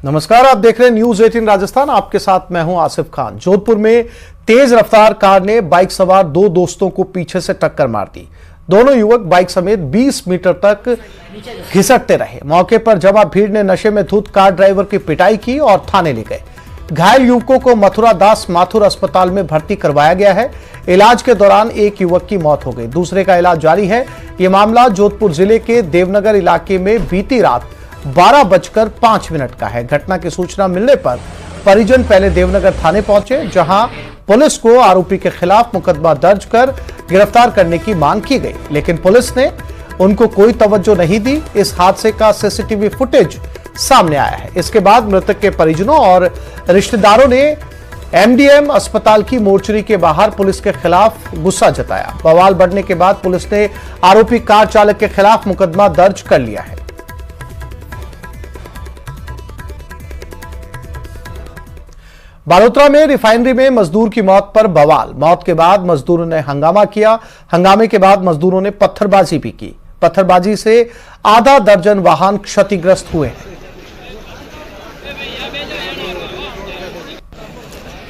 नमस्कार, आप देख रहे हैं न्यूज 18 राजस्थान। आपके साथ मैं हूं आसिफ खान। जोधपुर में तेज रफ्तार कार ने बाइक सवार दो दोस्तों को पीछे से टक्कर मार दी। दोनों युवक बाइक समेत 20 मीटर तक घिसटते रहे। मौके पर जमा भीड़ ने नशे में धुत कार ड्राइवर की पिटाई की और थाने ले गए। घायल युवकों को मथुरा दास माथुर अस्पताल में भर्ती करवाया गया है। इलाज के दौरान एक युवक की मौत हो गई, दूसरे का इलाज जारी है। यह मामला जोधपुर जिले के देवनगर इलाके में बीती रात 12:05 का है। घटना की सूचना मिलने पर परिजन पहले देवनगर थाने पहुंचे, जहां पुलिस को आरोपी के खिलाफ मुकदमा दर्ज कर गिरफ्तार करने की मांग की गई, लेकिन पुलिस ने उनको कोई तवज्जो नहीं दी। इस हादसे का सीसीटीवी फुटेज सामने आया है। इसके बाद मृतक के परिजनों और रिश्तेदारों ने एमडीएम अस्पताल की मोर्चरी के बाहर पुलिस के खिलाफ गुस्सा जताया। बवाल बढ़ने के बाद पुलिस ने आरोपी कार चालक के खिलाफ मुकदमा दर्ज कर लिया है। बालोतरा में रिफाइनरी में मजदूर की मौत पर बवाल। मौत के बाद मजदूरों ने हंगामा किया। हंगामे के बाद मजदूरों ने पत्थरबाजी भी की। पत्थरबाजी से आधा दर्जन वाहन क्षतिग्रस्त हुए हैं।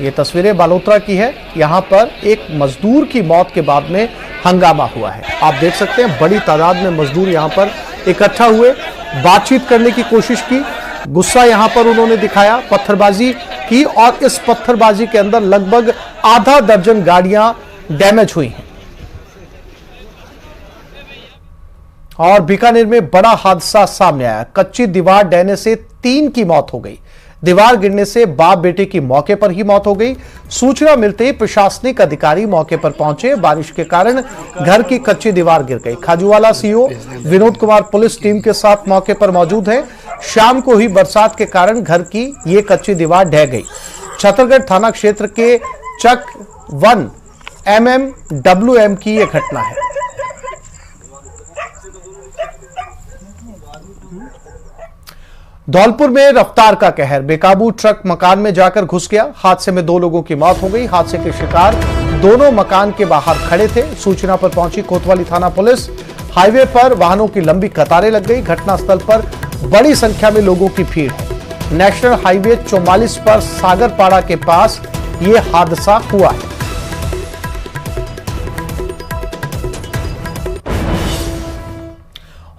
ये तस्वीरें बालोतरा की है। यहां पर एक मजदूर की मौत के बाद में हंगामा हुआ है। आप देख सकते हैं बड़ी तादाद में मजदूर यहां पर इकट्ठा हुए, बातचीत करने की कोशिश की, गुस्सा यहां पर उन्होंने दिखाया, पत्थरबाजी की और इस पत्थरबाजी के अंदर लगभग आधा दर्जन गाड़ियां डैमेज हुई हैं। और बीकानेर में बड़ा हादसा सामने आया। कच्ची दीवार ढहने से 3 की मौत हो गई। दीवार गिरने से बाप बेटे की मौके पर ही मौत हो गई। सूचना मिलते ही प्रशासनिक अधिकारी मौके पर पहुंचे। बारिश के कारण घर की कच्ची दीवार गिर गई। Khajuwala CO Vinod Kumar police team के साथ मौके पर मौजूद हैं। शाम को हुई बरसात के कारण घर की ये कच्ची दीवार ढह गई। छतरगढ़ थाना क्षेत्र के चक 1 MMWM की यह घटना है। धौलपुर में रफ्तार का कहर। बेकाबू ट्रक मकान में जाकर घुस गया। हादसे में 2 लोगों की मौत हो गई। हादसे के शिकार दोनों मकान के बाहर खड़े थे। सूचना पर पहुंची कोतवाली थाना पुलिस। हाईवे पर वाहनों की लंबी कतारें लग गई। घटनास्थल पर बड़ी संख्या में लोगों की भीड़ है। नेशनल हाईवे 44 पर सागरपाड़ा के पास यह हादसा हुआ है।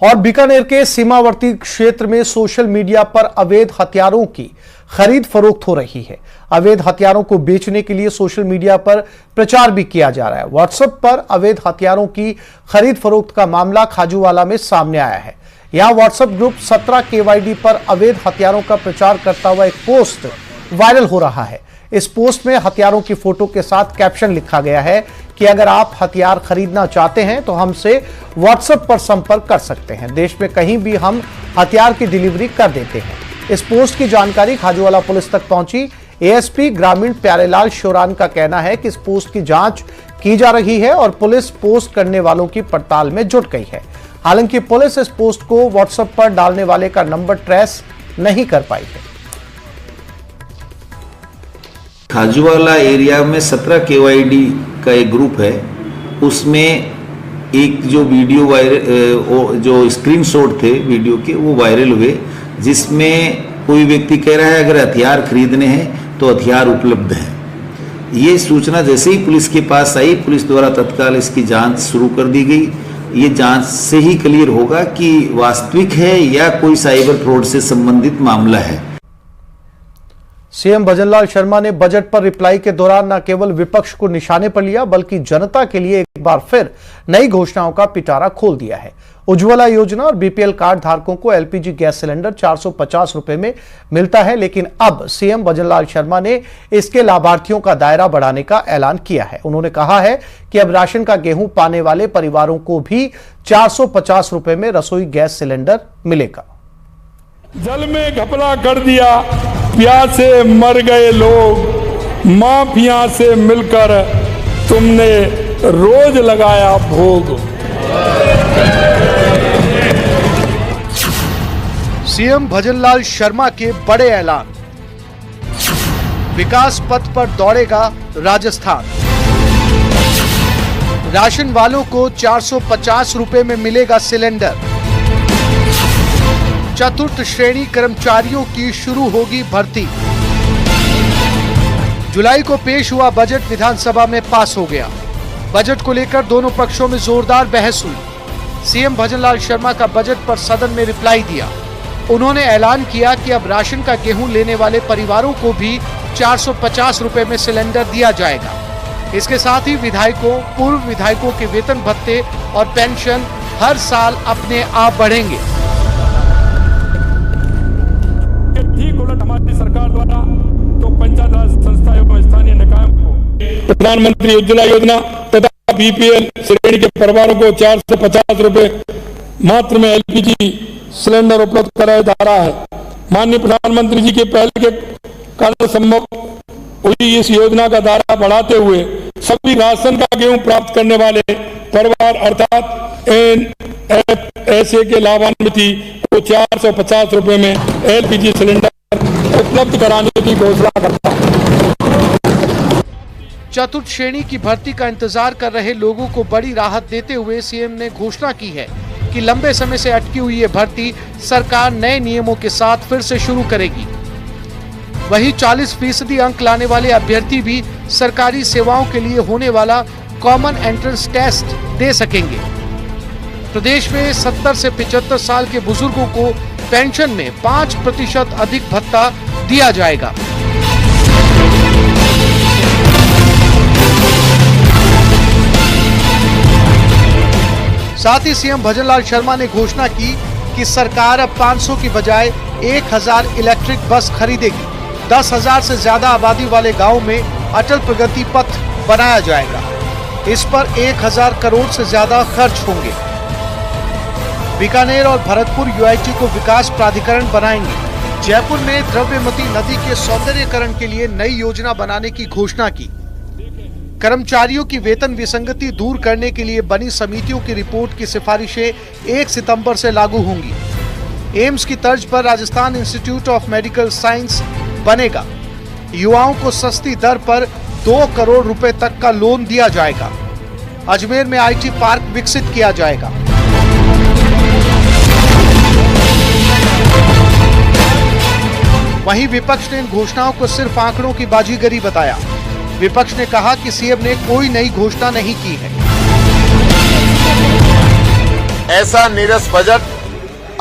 और बीकानेर के सीमावर्ती क्षेत्र में सोशल मीडिया पर अवैध हथियारों की खरीद फरोख्त हो रही है। अवैध हथियारों को बेचने के लिए सोशल मीडिया पर प्रचार भी किया जा रहा है। व्हाट्सएप पर अवैध हथियारों की खरीद फरोख्त का मामला खाजूवाला में सामने आया है। यहां व्हाट्सएप ग्रुप 17 KYD पर अवैध हथियारों का प्रचार करता हुआ एक पोस्ट वायरल हो रहा है। इस पोस्ट में हथियारों की फोटो के साथ कैप्शन लिखा गया है कि अगर आप हथियार खरीदना चाहते हैं तो हमसे व्हाट्सएप पर संपर्क कर सकते हैं। देश में कहीं भी हम हथियार की डिलीवरी कर देते हैं। इस पोस्ट की जानकारी खाजूवाला पुलिस तक पहुंची। एएसपी ग्रामीण प्यारेलाल शोरान का कहना है कि इस पोस्ट की जांच की जा रही है और पुलिस पोस्ट करने वालों की पड़ताल में जुट गई है। हालांकि पुलिस इस पोस्ट को व्हाट्सएप पर डालने वाले का नंबर ट्रेस नहीं कर पाई है। खाजूवाला एरिया में 17 KYD का एक ग्रुप है। उसमें एक जो वीडियो वायरल, जो स्क्रीनशॉट थे वीडियो के, वो वायरल हुए, जिसमें कोई व्यक्ति कह रहा है अगर हथियार खरीदने हैं तो हथियार उपलब्ध है। ये सूचना जैसे ही पुलिस के पास आई, पुलिस द्वारा तत्काल इसकी जांच शुरू कर दी गई। ये जांच से ही क्लियर होगा कि वास्तविक है या कोई साइबर फ्रॉड से संबंधित मामला है। सीएम भजनलाल शर्मा ने बजट पर रिप्लाई के दौरान न केवल विपक्ष को निशाने पर लिया, बल्कि जनता के लिए एक बार फिर नई घोषणाओं का पिटारा खोल दिया है। उज्ज्वला योजना और बीपीएल कार्ड धारकों को एलपीजी गैस सिलेंडर 450 रुपए में मिलता है, लेकिन अब सीएम भजनलाल शर्मा ने इसके लाभार्थियों का दायरा बढ़ाने का ऐलान किया है। उन्होंने कहा है कि अब राशन का गेहूं पाने वाले परिवारों को भी 450 रुपए में रसोई गैस सिलेंडर मिलेगा। जल में घपला कर दिया, प्यासे मर गए लोग, माफिया से मिलकर तुमने रोज लगाया भोग। सीएम भजनलाल शर्मा के बड़े ऐलान। विकास पथ पर दौड़ेगा राजस्थान। राशन वालों को 450 रुपए में मिलेगा सिलेंडर। चतुर्थ श्रेणी कर्मचारियों की शुरू होगी भर्ती। जुलाई को पेश हुआ बजट विधानसभा में पास हो गया। बजट को लेकर दोनों पक्षों में जोरदार बहस हुई। सीएम भजनलाल शर्मा का बजट पर सदन में रिप्लाई दिया। उन्होंने ऐलान किया कि अब राशन का गेहूं लेने वाले परिवारों को भी 450 रुपए में सिलेंडर दिया जाएगा। इसके साथ ही विधायकों, पूर्व विधायकों के वेतन भत्ते और पेंशन हर साल अपने आप बढ़ेंगे। ठीक उलट हमारी सरकार द्वारा तो पंचायत राज संस्था एवं स्थानीय निकायों को प्रधानमंत्री उज्ज्वला योजना तथा बीपीएल श्रेणी के परिवारों को 450 रुपए मात्र में एलपीजी सिलेंडर उपलब्ध कराया जा रहा है। माननीय प्रधानमंत्री जी के पहल के कारण संभव हुई इस योजना का दायरा बढ़ाते हुए सभी राशन का गेहूं प्राप्त करने वाले परिवार अर्थात एनएफएसए के लाभान्वित को 450 रुपए में एलपीजी सिलेंडर उपलब्ध कराने की घोषणा करता है। चतुर्थ श्रेणी की भर्ती का इंतजार कर रहे लोगों को बड़ी राहत देते हुए सीएम ने घोषणा की है कि लंबे समय से अटकी हुई ये भर्ती सरकार नए नियमों के साथ फिर से शुरू करेगी। वहीं 40% अंक लाने वाले अभ्यर्थी भी सरकारी सेवाओं के लिए होने वाला कॉमन एंट्रेंस टेस्ट दे सकेंगे। प्रदेश में 70 से 75 साल के बुजुर्गों को पेंशन में 5% अधिक भत्ता दिया जाएगा। साथ ही सीएम भजनलाल शर्मा ने घोषणा की कि सरकार अब 500 की बजाय 1000 इलेक्ट्रिक बस खरीदेगी। 10,000 से ज्यादा आबादी वाले गांव में अटल प्रगति पथ बनाया जाएगा। इस पर 1000 करोड़ से ज्यादा खर्च होंगे। बीकानेर और भरतपुर यूआईटी को विकास प्राधिकरण बनाएंगे। जयपुर में द्रव्यमती नदी के सौंदर्यीकरण के लिए नई योजना बनाने की घोषणा की। कर्मचारियों की वेतन विसंगति दूर करने के लिए बनी समितियों की रिपोर्ट की सिफारिशें 1 सितंबर से लागू होंगी। एम्स की तर्ज पर Rajasthan institute of medical science बनेगा। युवाओं को सस्ती दर पर 2 करोड़ रुपए तक का लोन दिया जाएगा। अजमेर में आईटी पार्क विकसित किया जाएगा। वहीं विपक्ष ने इन घोषणाओं को सिर्फ आंकड़ों की बाजीगरी बताया। विपक्ष ने कहा कि सीएम ने कोई नई घोषणा नहीं की है। ऐसा नीरस बजट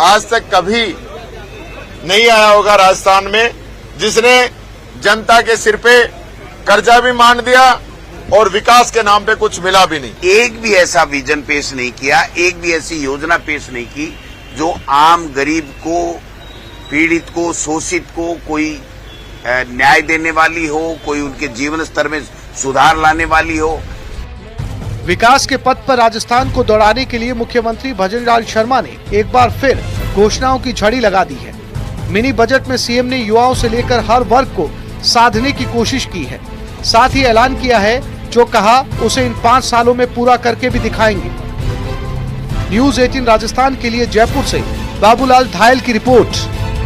आज तक कभी नहीं आया होगा राजस्थान में, जिसने जनता के सिर पे कर्जा भी मान दिया और विकास के नाम पे कुछ मिला भी नहीं। एक भी ऐसा विजन पेश नहीं किया, एक भी ऐसी योजना पेश नहीं की जो आम गरीब को, पीड़ित को, शोषित को कोई न्याय देने वाली हो, कोई उनके जीवन स्तर में सुधार लाने वाली हो। विकास के पथ पर राजस्थान को दौड़ाने के लिए मुख्यमंत्री भजनलाल शर्मा ने एक बार फिर घोषणाओं की झड़ी लगा दी है। मिनी बजट में सीएम ने युवाओं से लेकर हर वर्ग को साधने की कोशिश की है। साथ ही ऐलान किया है जो कहा उसे इन 5 सालों में पूरा करके भी दिखाएंगे। न्यूज़ 18 राजस्थान के लिए जयपुर से बाबूलाल धायल की रिपोर्ट।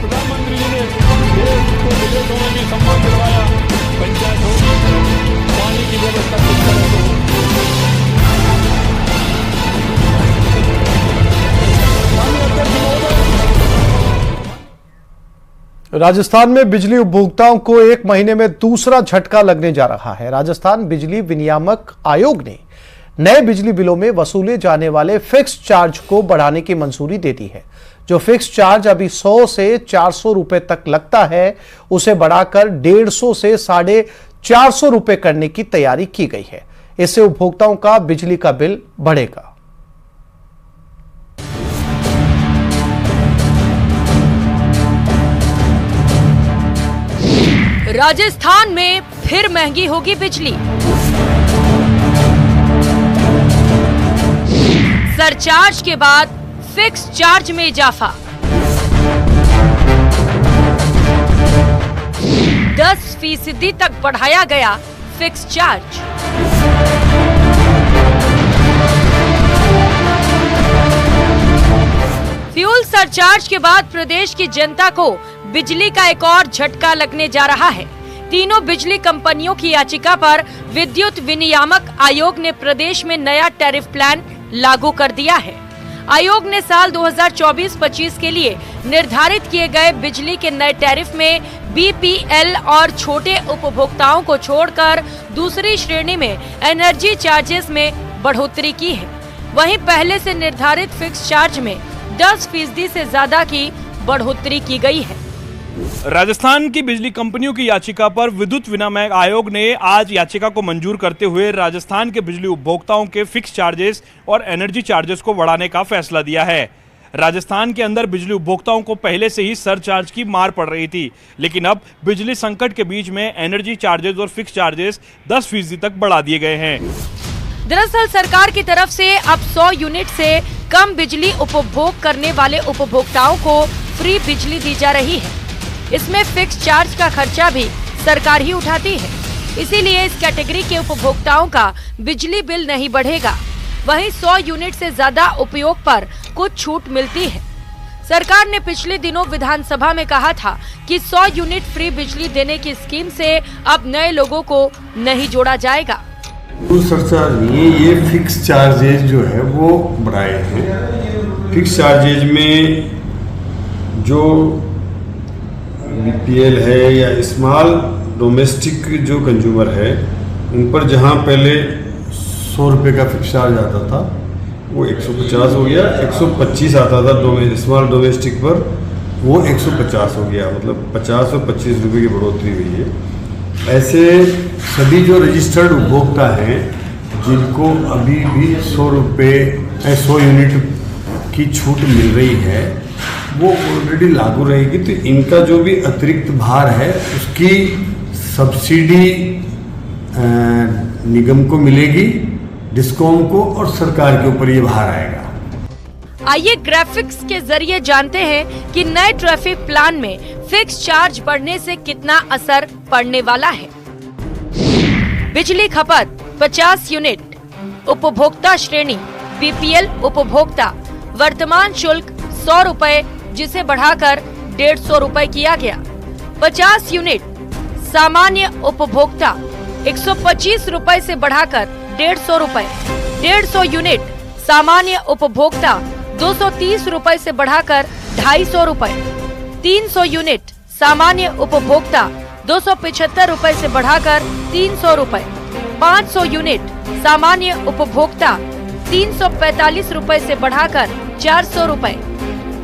प्रधानमंत्री जी ने देश को विदेशों में भी सम्मान दिलवाया। पंचायत होगी, पानी की व्यवस्था किस तरह से हो। राजस्थान में बिजली उपभोक्ताओं को 1 महीने में दूसरा झटका लगने जा रहा है। राजस्थान बिजली विनियामक आयोग ने नए बिजली बिलों में वसूले जाने वाले फिक्स चार्ज को बढ़ाने की मंजूरी दे दी है। जो फिक्स चार्ज अभी 100 से 400 रुपए तक लगता है, उसे बढ़ाकर 150 से 450 रुपए करने की तैयारी की गई है। इससे उपभोक्ताओं का बिजली का बिल बढ़ेगा। राजस्थान में फिर महंगी होगी बिजली। सरचार्ज के बाद फिक्स चार्ज में इजाफा। 10% तक बढ़ाया गया फिक्स चार्ज। फ्यूल सरचार्ज के बाद प्रदेश की जनता को बिजली का एक और झटका लगने जा रहा है। तीनों बिजली कंपनियों की याचिका पर विद्युत विनियामक आयोग ने प्रदेश में नया टैरिफ प्लान लागू कर दिया है। आयोग ने साल 2024-25 के लिए निर्धारित किए गए बिजली के नए टैरिफ में बीपीएल और छोटे उपभोक्ताओं को छोड़कर दूसरी श्रेणी में एनर्जी चार्जेस में बढ़ोतरी की है। वहीं पहले से निर्धारित फिक्स चार्ज में 10% से ज्यादा की बढ़ोतरी की गई है। राजस्थान की बिजली कंपनियों की याचिका पर विद्युत विनिमय आयोग ने आज याचिका को मंजूर करते हुए राजस्थान के बिजली उपभोक्ताओं के फिक्स चार्जेस और एनर्जी चार्जेस को बढ़ाने का फैसला दिया है। राजस्थान के अंदर बिजली उपभोक्ताओं को पहले से ही सरचार्ज की मार पड़ रही थी, लेकिन अब बिजली संकट के बीच में एनर्जी चार्जेस और फिक्स चार्जेस 10% तक बढ़ा दिए गए हैं। दरअसल सरकार की तरफ से अब 100 यूनिट से कम बिजली उपभोग करने वाले उपभोक्ताओं को फ्री बिजली दी जा रही है। इसमें फिक्स चार्ज का खर्चा भी सरकार ही उठाती है, इसीलिए इस कैटेगरी के उपभोक्ताओं का बिजली बिल नहीं बढ़ेगा। वहीं 100 यूनिट से ज्यादा उपयोग पर कुछ छूट मिलती है। सरकार ने पिछले दिनों विधानसभा में कहा था कि 100 यूनिट फ्री बिजली देने की स्कीम से अब नए लोगों को नहीं जोड़ा जाएगा। सरचार्ज नहीं, ये फिक्स चार्जेज जो है वो बढ़ाए हैं। फिक्स चार्जेज में जो बीपीएल है या स्मॉल डोमेस्टिक जो कंज्यूमर है उन पर जहां पहले 100 रुपये का फिक्स चार्ज आता था वो 150 हो गया, 125 आता था स्मॉल डोमेस्टिक पर, वो 150 हो गया, मतलब 50 और 25 रुपये की बढ़ोतरी हुई है। ऐसे सभी जो रजिस्टर्ड उपभोक्ता हैं जिनको अभी भी 100 यूनिट की छूट मिल रही है वो ऑलरेडी लागू रहेगी, तो इनका जो भी अतिरिक्त भार है उसकी सब्सिडी निगम को मिलेगी, डिस्कॉम को, और सरकार के ऊपर ये भार आएगा। आइए ग्राफिक्स के जरिए जानते हैं कि नए ट्रैफिक प्लान में फिक्स चार्ज बढ़ने से कितना असर पड़ने वाला है। बिजली खपत 50 यूनिट, उपभोक्ता श्रेणी बीपीएल उपभोक्ता, वर्तमान शुल्क 100 रुपए जिसे बढ़ाकर 150 रुपए किया गया। 50 यूनिट सामान्य उपभोक्ता 125 रुपए से बढ़ाकर 150 रुपए। 150 यूनिट सामान्य उपभोक्ता 230 रुपए से बढ़ाकर 250 रुपए। 300 यूनिट सामान्य उपभोक्ता 275 रुपए से बढ़ाकर 300 रुपए। 500 यूनिट सामान्य उपभोक्ता 345 रुपए से बढ़ाकर 400 रुपए।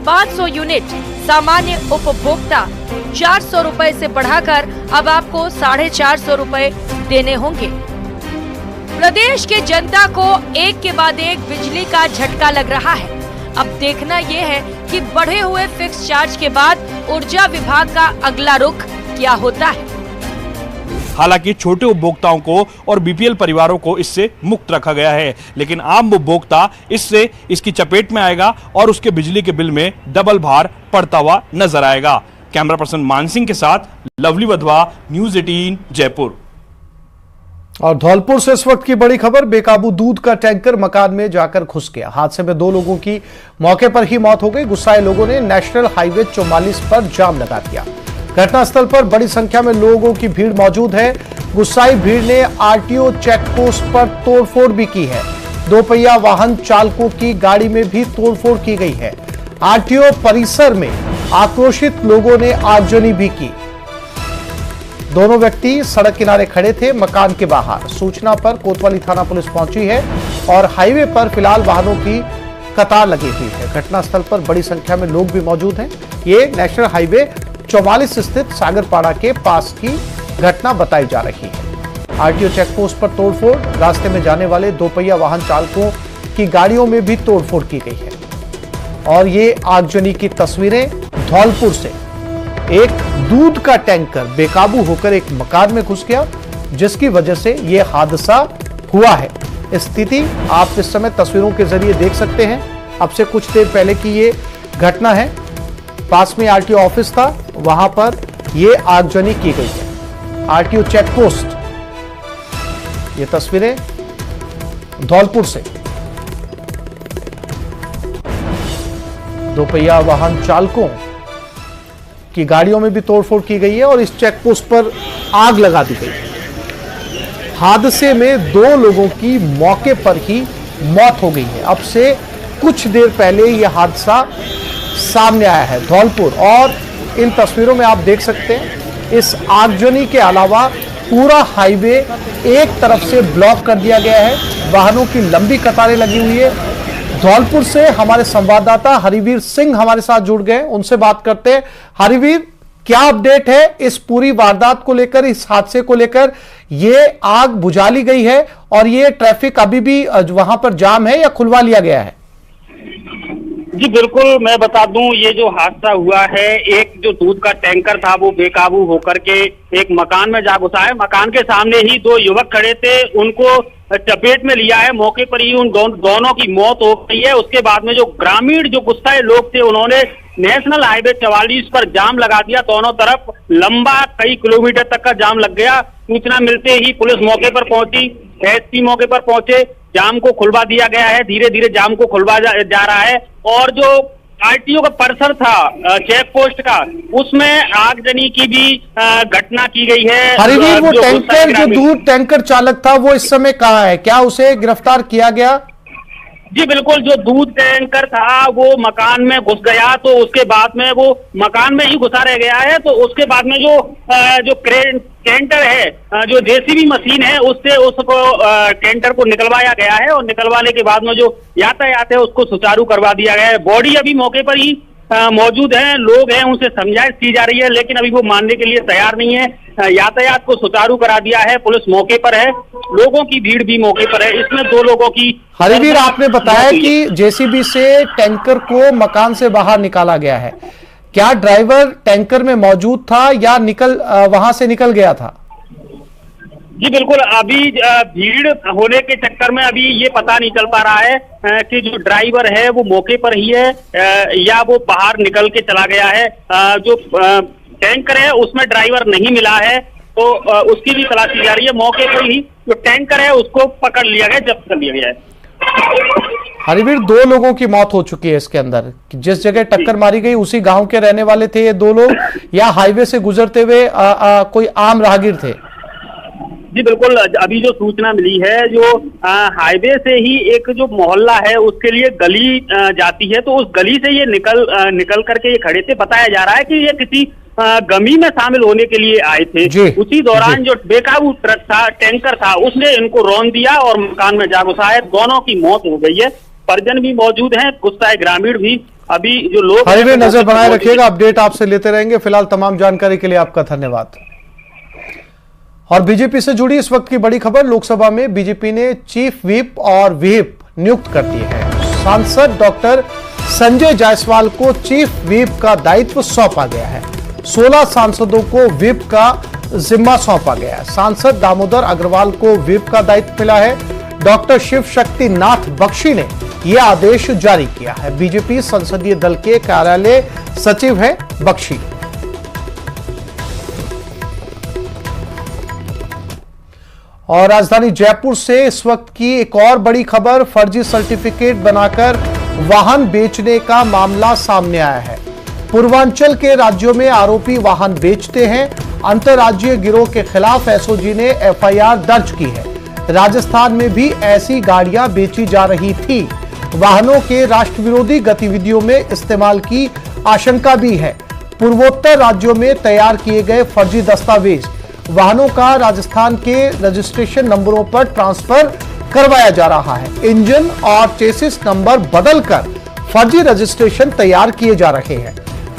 500 यूनिट सामान्य उपभोक्ता 400 रुपए से बढ़ाकर अब आपको 450 रुपए देने होंगे। प्रदेश के जनता को एक के बाद एक बिजली का झटका लग रहा है। अब देखना यह है कि बढ़े हुए फिक्स चार्ज के बाद ऊर्जा विभाग का अगला रुख क्या होता है। हालांकि छोटे उपभोक्ताओं को और बीपीएल परिवारों को इससे मुक्त रखा गया है, लेकिन आम उपभोक्ता इससे इसकी चपेट में आएगा और उसके बिजली के बिल में डबल भार पड़ता हुआ नजर आएगा। कैमरा पर्सन मान सिंह के साथ लवली वधवा, न्यूज़ 18 जयपुर। और धौलपुर से इस वक्त की बड़ी खबर, बेकाबू दूध का टैंकर मकान में जाकर घुस गया। हादसे में 2 लोगों की मौके पर ही मौत हो गई। गुस्साए लोगों ने नेशनल हाईवे 44 पर जाम लगा दिया। घटनास्थल पर बड़ी संख्या में लोगों की भीड़ मौजूद है। गुस्साई भीड़ ने आरटीओ चेक पोस्ट पर तोड़फोड़ भी की है। 2 पहिया वाहन चालकों की गाड़ी में भी तोड़फोड़ की गई है। आरटीओ परिसर में आक्रोशित लोगों ने आगजनी भी की। दोनों व्यक्ति सड़क किनारे खड़े थे, मकान के बाहर। सूचना पर कोतवाली थाना पुलिस पहुंची है और हाईवे पर फिलहाल वाहनों की कतार लगी हुई है। घटनास्थल पर बड़ी संख्या में लोग भी मौजूद हैं। ये नेशनल हाईवे 44 स्थित सागरपाड़ा के पास की घटना बताई जा रही है। आरटीओ चेक पोस्ट पर तोड़फोड़, रास्ते में जाने वाले 2 पहिया वाहन चालकों की गाड़ियों में भी तोड़फोड़ की गई है। और ये आगजनी की तस्वीरें धौलपुर से। एक दूध का टैंकर बेकाबू होकर एक मकान में घुस गया, जिसकी वजह से यह हादसा हुआ है। स्थिति आप इस समय तस्वीरों के जरिए देख सकते हैं। अब से कुछ देर पहले की ये घटना है। पास में आरटीओ ऑफिस था, वहां पर यह आगजनी की गई है। आरटीओ चेक पोस्ट, ये तस्वीरें धौलपुर से। 2 पहिया वाहन चालकों की गाड़ियों में भी तोड़फोड़ की गई है और इस चेक पोस्ट पर आग लगा दी गई है। हादसे में 2 लोगों की मौके पर ही मौत हो गई है। अब से कुछ देर पहले यह हादसा सामने आया है धौलपुर। और इन तस्वीरों में आप देख सकते हैं इस आगजनी के अलावा पूरा हाईवे एक तरफ से ब्लॉक कर दिया गया है, वाहनों की लंबी कतारें लगी हुई है। धौलपुर से हमारे संवाददाता हरिवीर सिंह हमारे साथ जुड़ गए, उनसे बात करते हैं। हरिवीर, क्या अपडेट है इस पूरी वारदात को लेकर, इस हादसे को लेकर? ये आग बुझा ली गई है और ये ट्रैफिक अभी भी वहां पर जाम है या खुलवा लिया गया है? जी बिल्कुल, मैं बता दूं, ये जो हादसा हुआ है, एक जो दूध का टैंकर था वो बेकाबू होकर के एक मकान में जा घुसा है। मकान के सामने ही दो युवक खड़े थे, उनको चपेट में लिया है। मौके पर ही उन दोनों की मौत हो गई है। उसके बाद में जो ग्रामीण जो गुस्साए लोग थे, उन्होंने नेशनल हाईवे 44 पर जाम लगा दिया। दोनों तरफ लंबा कई किलोमीटर तक का जाम लग गया। सूचना मिलते ही पुलिस मौके पर पहुंची, एसपी मौके पर पहुंचे, जाम को खुलवा दिया गया है। धीरे धीरे जाम को खुलवा जा रहा है। और जो आरटीओ का परिसर था चेक पोस्ट का, उसमें आगजनी की भी घटना की गई है। हरिवीर, वो टैंकर जो दूध टैंकर चालक था वो इस समय कहाँ है? क्या उसे गिरफ्तार किया गया? जी बिल्कुल, जो दूध टैंकर था वो मकान में घुस गया, तो उसके बाद में वो मकान में ही घुसा रह गया है। तो उसके बाद में जो टेंटर है, जो जेसीबी मशीन है, उससे उसको टेंटर को निकलवाया गया है और निकलवाने के बाद में जो यातायात है उसको सुचारू करवा दिया गया है। बॉडी अभी मौके पर ही मौजूद है, लोग हैं, उनसे समझाइश की जा रही है, लेकिन अभी वो मानने के लिए तैयार नहीं है। यातायात को सुचारू करा दिया है, पुलिस मौके पर है, लोगों की भीड़ भी मौके पर है। इसमें दो लोगों की। हरिवीर, आपने बताया कि जेसीबी से टैंकर को मकान से बाहर निकाला गया है, क्या ड्राइवर टैंकर में मौजूद था या वहां से निकल गया था? जी बिल्कुल, अभी भीड़ होने के चक्कर में अभी ये पता नहीं चल पा रहा है कि जो ड्राइवर है वो मौके पर ही है या वो बाहर निकल के चला गया है। जो टैंकर है उसमें ड्राइवर नहीं मिला है, तो उसकी भी तलाशी जा रही है। मौके पर ही जो टैंकर है उसको पकड़ लिया गया, जब्त कर लिया गया है। हरिवीर, दो लोगों की मौत हो चुकी है इसके अंदर। जिस जगह टक्कर मारी गई उसी गांव के रहने वाले थे ये दो लोग या हाईवे से गुजरते हुए कोई आम राहगीर थे? जी बिल्कुल, अभी जो सूचना मिली है, जो हाईवे से ही एक जो मोहल्ला है उसके लिए गली जाती है, तो उस गली से ये निकल करके ये खड़े थे। बताया जा रहा है कि ये किसी गमी में शामिल होने के लिए आए थे। उसी दौरान जो बेकाबू ट्रक था, टैंकर था, उसने इनको रौंद दिया और मकान में जा घुसा है। दोनों की मौत हो गई है। परिजन भी मौजूद हैं, गुस्साए ग्रामीण भी। अभी जो लोग हरिवीर, नजर बनाए रखिएगा, अपडेट आपसे लेते रहेंगे। फिलहाल तमाम जानकारी के लिए आपका धन्यवाद। और बीजेपी से जुड़ी इस वक्त की बड़ी खबर, लोकसभा में बीजेपी ने चीफ व्हिप और व्हिप नियुक्त कर दिए हैं। सांसद डॉक्टर संजय जायसवाल को चीफ व्हिप का दायित्व सौंपा गया है। 16 सांसदों को व्हिप का जिम्मा सौंपा गया है। सांसद दामोदर अग्रवाल को व्हिप का दायित्व मिला है। डॉक्टर शिव शक्ति नाथ बख्शी ने यह आदेश जारी किया है। बीजेपी संसदीय दल के कार्यालय सचिव हैं बख्शी। और राजधानी जयपुर से इस वक्त की एक और बड़ी खबर, फर्जी सर्टिफिकेट बनाकर वाहन बेचने का मामला सामने आया है। पूर्वांचल के राज्यों में आरोपी वाहन बेचते हैं। अंतर्राज्यीय गिरोह के खिलाफ एसओजी ने एफआईआर दर्ज की है। राजस्थान में भी ऐसी गाड़ियां बेची जा रही थी। वाहनों के राष्ट्र विरोधी गतिविधियों में इस्तेमाल की आशंका भी है। पूर्वोत्तर राज्यों में तैयार किए गए फर्जी दस्तावेज वाहनों का राजस्थान के रजिस्ट्रेशन नंबरों पर ट्रांसफर करवाया जा रहा है। इंजन और चेसिस नंबर बदलकर फर्जी रजिस्ट्रेशन तैयार किए जा रहे हैं।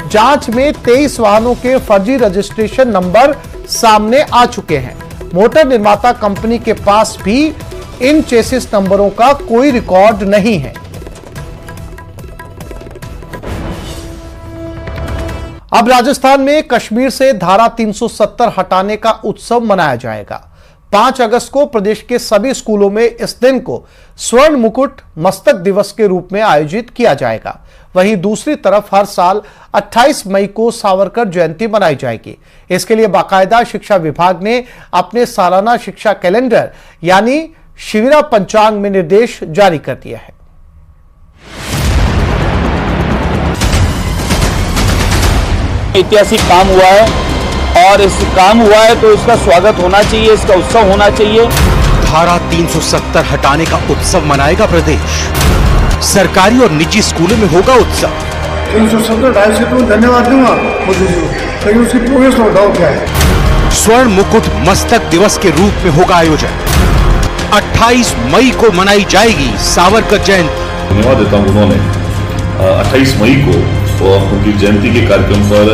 जांच में 23 वाहनों के फर्जी रजिस्ट्रेशन नंबर सामने आ चुके हैं। मोटर निर्माता कंपनी के पास भी इन चेसिस नंबरों का कोई रिकॉर्ड नहीं है। अब राजस्थान में कश्मीर से धारा 370 हटाने का उत्सव मनाया जाएगा। 5 अगस्त को प्रदेश के सभी स्कूलों में इस दिन को स्वर्ण मुकुट मस्तक दिवस के रूप में आयोजित किया जाएगा। वहीं दूसरी तरफ हर साल 28 मई को सावरकर जयंती मनाई जाएगी। इसके लिए बाकायदा शिक्षा विभाग ने अपने सालाना शिक्षा कैलेंडर यानी शिविरा पंचांग में निर्देश जारी कर दिया है। ऐतिहासिक काम हुआ है और इस काम हुआ है तो इसका स्वागत होना चाहिए, इसका उत्सव होना चाहिए। धारा 370 हटाने का उत्सव मनाएगा प्रदेश। सरकारी और निजी स्कूलों में होगा उत्सव। 370 से तो धन्यवाद दूंगा मोदी जी को, लेकिन उसकी प्रोग्रेस लौटाओ क्या है। स्वर्ण मुकुट मस्तक दिवस के रूप में होगा आयोजन। 28 मई को मनाई जाएगी सावरकर जयंती। धन्यवाद देता हूँ उन्होंने 28 मई को उनकी जयंती के कार्यक्रम पर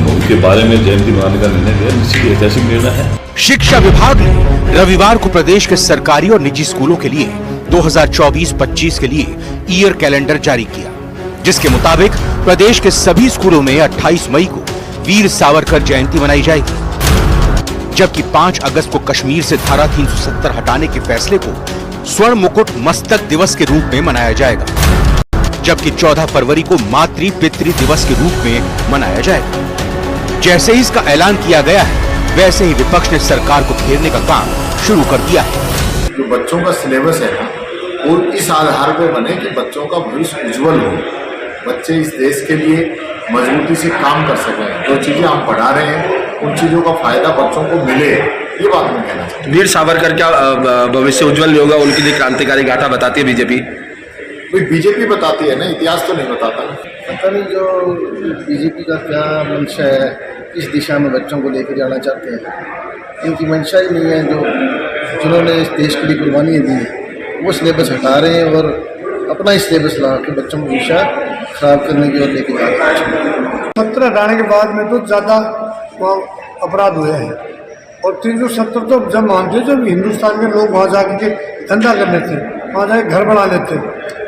उनके बारे में जयंती मनाने का निर्णय लिया। निश्चित ऐतिहासिक निर्णय है। शिक्षा विभाग ने रविवार को प्रदेश के सरकारी और निजी स्कूलों के लिए 2024-25 के लिए ईयर कैलेंडर जारी किया, जिसके मुताबिक प्रदेश के सभी स्कूलों में 28 मई को वीर सावरकर जयंती मनाई जाएगी, जबकि 5 अगस्त को कश्मीर से धारा 370 हटाने के फैसले को स्वर्ण मुकुट मस्तक दिवस के रूप में मनाया जाएगा, जबकि 14 फरवरी को मातृ पितृ दिवस के रूप में मनाया जाएगा। जैसे ही इसका ऐलान किया गया है, वैसे ही विपक्ष ने सरकार को घेरने का काम शुरू कर दिया है। जो बच्चों का सिलेबस है ना, वो इस आधार पर बने कि बच्चों का भविष्य उज्जवल हो, बच्चे इस देश के लिए मजबूती से काम कर सकें। जो चीजें हम पढ़ा रहे हैं उन चीजों का फायदा बच्चों को मिले, ये बात मैं कहना चाहता हूँ। वीर सावरकर का भविष्य उज्जवल होगा, उनकी लिए क्रांतिकारी गाथा बताती है बीजेपी। बीजेपी बताती है ना, इतिहास तो नहीं बताता। पता नहीं जो बीजेपी का क्या मंशा है, किस दिशा में बच्चों को लेकर जाना चाहते हैं। इनकी मंशा ही नहीं है। जिन्होंने इस देश के लिए कुर्बानियाँ दी वो सिलेबस हटा रहे हैं और अपना ही सिलेबस ला के बच्चों को हमेशा खराब करने की ओर लेके जा रहे हैं। 17 हटाने के बाद में तो ज़्यादा अपराध हुए हैं, और 370 तो जब मानते जब हिंदुस्तान के लोग वहाँ जाके धंधा कर लेते, वहाँ जाके घर बना लेते।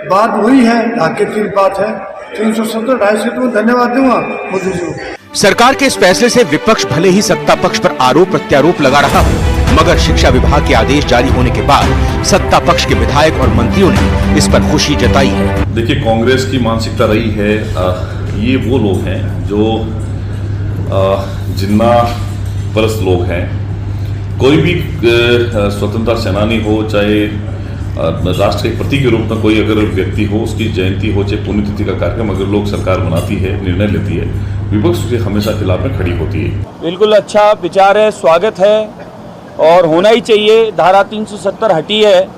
बात वही है, ढाके 3 बात है। 370 250 से तो धन्यवाद दूंगा मोदी जी को। सरकार के इस फैसले से विपक्ष भले ही सत्ता पक्ष पर आरोप प्रत्यारोप लगा रहा हो, मगर शिक्षा विभाग के आदेश जारी होने के बाद सत्ता पक्ष के विधायक और मंत्रियों ने इस पर खुशी जताई है। देखिए, कांग्रेस की मानसिकता रही है, ये वो लोग हैं जो जिन्ना परस्त लोग हैं। कोई भी स्वतंत्रता सेनानी हो, चाहे राष्ट्र के प्रतीक के रूप में कोई अगर व्यक्ति हो, उसकी जयंती हो, चाहे पुण्यतिथि का कार्यक्रम अगर लोग सरकार बनाती है, निर्णय लेती है, विपक्ष उसके हमेशा खिलाफ में खड़ी होती है। बिल्कुल अच्छा विचार है, स्वागत है और होना ही चाहिए। धारा 370 हटी है,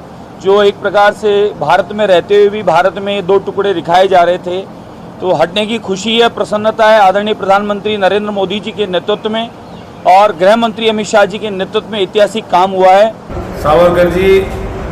जो एक प्रकार से भारत में रहते हुए भी भारत में 2 टुकड़े दिखाए जा रहे थे, तो हटने की खुशी है, प्रसन्नता है। आदरणीय प्रधानमंत्री नरेंद्र मोदी जी के नेतृत्व में और गृह मंत्री अमित शाह जी के नेतृत्व में ऐतिहासिक काम हुआ है। सावरकर जी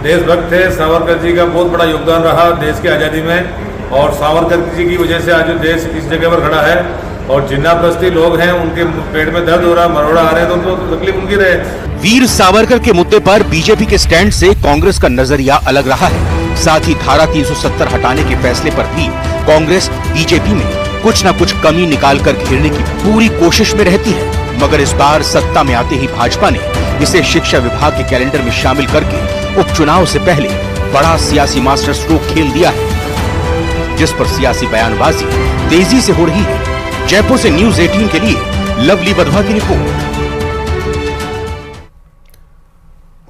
देशभक्त थे, सावरकर जी का बहुत बड़ा योगदान रहा देश की आज़ादी में, और सावरकर जी की वजह से आज जो देश इस जगह पर खड़ा है। और जिन्नाप्रस्ती लोग हैं, उनके पेट में दर्द हो रहा, मरोड़ा आ रहे हैं, तो उनको तकलीफ उनकी रहे। वीर सावरकर के मुद्दे पर बीजेपी के स्टैंड से कांग्रेस का नजरिया अलग रहा है। साथ ही धारा 370 हटाने के फैसले पर भी कांग्रेस बीजेपी में कुछ न कुछ कमी निकाल कर घेरने की पूरी कोशिश में रहती है, मगर इस बार सत्ता में आते ही भाजपा ने इसे शिक्षा विभाग के कैलेंडर में शामिल करके उपचुनाव से पहले बड़ा सियासी मास्टर स्ट्रोक खेल दिया है, जिस पर सियासी बयानबाजी तेजी से हो रही है। जयपुर से न्यूज़ 18 के लिए लवली बधवा की रिपोर्ट।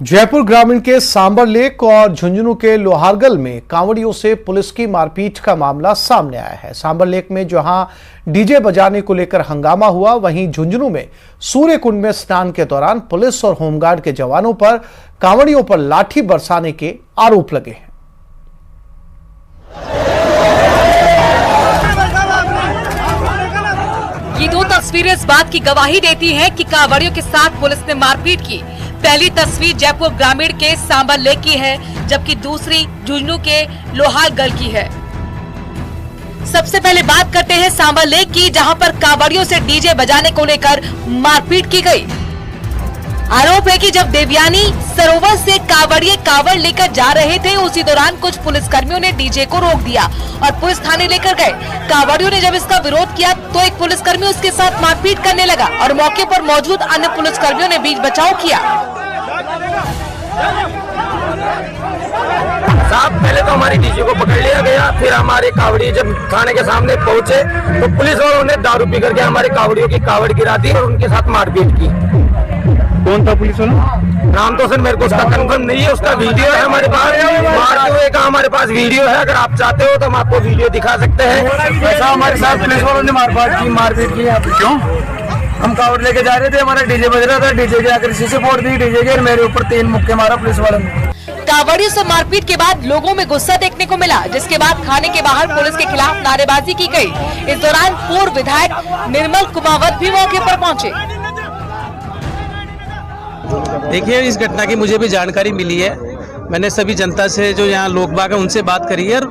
जयपुर ग्रामीण के सांबर लेक और झुंझुनू के लोहारगल में कांवड़ियों से पुलिस की मारपीट का मामला सामने आया है। सांबर लेक में जहां डीजे बजाने को लेकर हंगामा हुआ, वहीं झुंझुनू में सूर्य कुंड में स्नान के दौरान पुलिस और होमगार्ड के जवानों पर कांवड़ियों पर लाठी बरसाने के आरोप लगे हैं। ये 2 तस्वीरें इस बात की गवाही देती हैं कि कांवड़ियों के साथ पुलिस ने मारपीट की। पहली तस्वीर जयपुर ग्रामीण के सांबर लेक की है, जबकि दूसरी झुंझुनू के लोहारगल की है। सबसे पहले बात करते हैं सांबर लेक की, जहां पर कांवड़ियों से डीजे बजाने को लेकर मारपीट की गई। आरोप है कि जब देवयानी सरोवर से कांवड़िए कांवड़ लेकर जा रहे थे, उसी दौरान कुछ पुलिसकर्मियों ने डीजे को रोक दिया और पुलिस थाने लेकर गए। कांवड़ियों ने जब इसका विरोध किया तो एक पुलिसकर्मी उसके साथ मारपीट करने लगा और मौके पर मौजूद अन्य पुलिसकर्मियों ने बीच बचाव किया। साहब, पहले तो हमारी डीजे को पकड़ लिया गया, फिर हमारे कांवड़ी जब थाने के सामने पहुंचे तो पुलिस वालों ने दारू पी करके हमारे कांवड़ियों की कांवड़ गिरा दी और उनके साथ मारपीट की। कौन था पुलिस वाला? नाम तो सर मेरे को उसका कंफर्म नहीं है, उसका वीडियो है हमारे पास, मारते हुए का हमारे पास वीडियो है। अगर आप चाहते हो तो हम आपको वीडियो दिखा सकते हैं। ऐसा हमारे साथ पुलिस वालों ने मारपीट की। क्यों? हम कांवड़ लेके जा रहे थे, हमारा डीजे बज रहा था, डीजे के आकर शीशे फोड़ दी, डीजे के मेरे ऊपर 3 मुक्के मारा पुलिस वालों ने। कांवड़ियों से मारपीट के बाद लोगों में गुस्सा देखने को मिला, जिसके बाद थाने के बाहर पुलिस के खिलाफ नारेबाजी की गई। इस दौरान पूर्व विधायक निर्मल कुमावत भी मौके पर पहुंचे। देखिए, इस घटना की मुझे भी जानकारी मिली है। मैंने सभी जनता से जो यहाँ लोग बाग है उनसे बात करी है और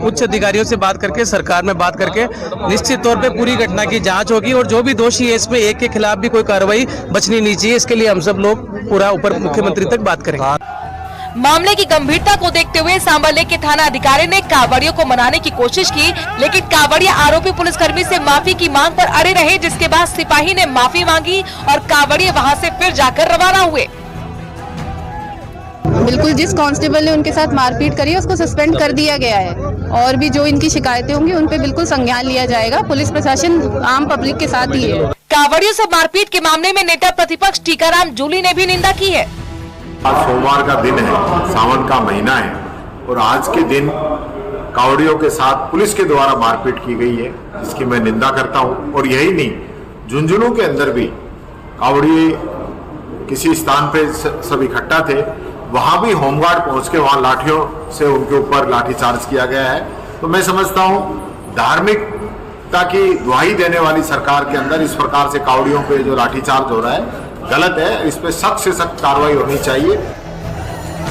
उच्च अधिकारियों से बात करके सरकार में बात करके निश्चित तौर पे पूरी घटना की जांच होगी और जो भी दोषी है इसमें एक के खिलाफ भी कोई कार्रवाई बचनी नहीं चाहिए। इसके लिए हम सब लोग पूरा ऊपर मुख्यमंत्री तक बात करेंगे। मामले की गंभीरता को देखते हुए सांभर लेक के थाना अधिकारी ने कांवड़ियों को मनाने की कोशिश की, लेकिन कांवड़िया आरोपी पुलिसकर्मी से माफी की मांग पर अड़े रहे, जिसके बाद सिपाही ने माफी मांगी और कांवड़िया वहां से फिर जाकर रवाना हुए। बिल्कुल, जिस कांस्टेबल ने उनके साथ मारपीट करी है उसको सस्पेंड कर दिया गया है और भी जो इनकी शिकायतें होंगी उन पे बिल्कुल संज्ञान लिया जाएगा। पुलिस प्रशासन आम पब्लिक के साथ ही है। कांवड़ियों से मारपीट के मामले में नेता प्रतिपक्ष टीकाराम जूली ने भी निंदा की है। आज सोमवार का दिन है, सावन का महीना है और आज के दिन कांवड़ियों के साथ पुलिस के द्वारा मारपीट की गई है, जिसकी मैं निंदा करता हूं। और यही नहीं, झुंझुनू के अंदर भी कांवड़िए किसी स्थान पे सब इकट्ठा थे, वहां भी होमगार्ड पहुंच के वहां लाठियों से उनके ऊपर लाठीचार्ज किया गया है। तो मैं समझता हूं धार्मिकता की दुहाई देने वाली सरकार के अंदर इस प्रकार से कांवड़ियों पे जो लाठीचार्ज हो रहा है गलत है। इस पे सख्त से सख्त कार्रवाई होनी चाहिए।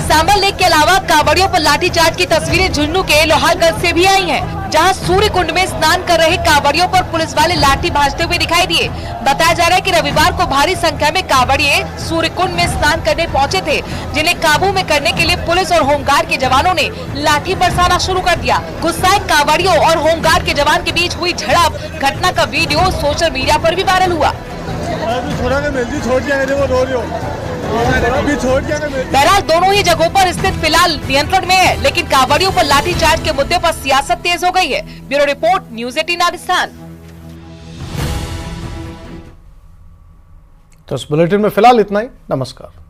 सांभर लेक के अलावा कांवड़ियों पर लाठीचार्ज की तस्वीरें झुंझुनू के लोहारगंज से भी आई हैं, जहां सूर्य कुंड में स्नान कर रहे कांवड़ियों पर पुलिस वाले लाठी भाजते हुए दिखाई दिए। बताया जा रहा है कि रविवार को भारी संख्या में कांवड़िए सूर्य कुंड में स्नान करने पहुंचे थे, जिन्हें काबू में करने के लिए पुलिस और होमगार्ड के जवानों ने लाठी बरसाना शुरू कर दिया। गुस्साए कांवड़ियों और होमगार्ड के जवान के बीच हुई झड़प घटना का वीडियो सोशल मीडिया पर भी वायरल हुआ। बहरहाल दोनों ही जगहों पर स्थिति फिलहाल नियंत्रण में है, लेकिन कांवड़ियों पर लाठीचार्ज के मुद्दे पर सियासत तेज हो गई है। Bureau report, news 18 Rajasthan. तो इस बुलेटिन में फिलहाल इतना ही। नमस्कार।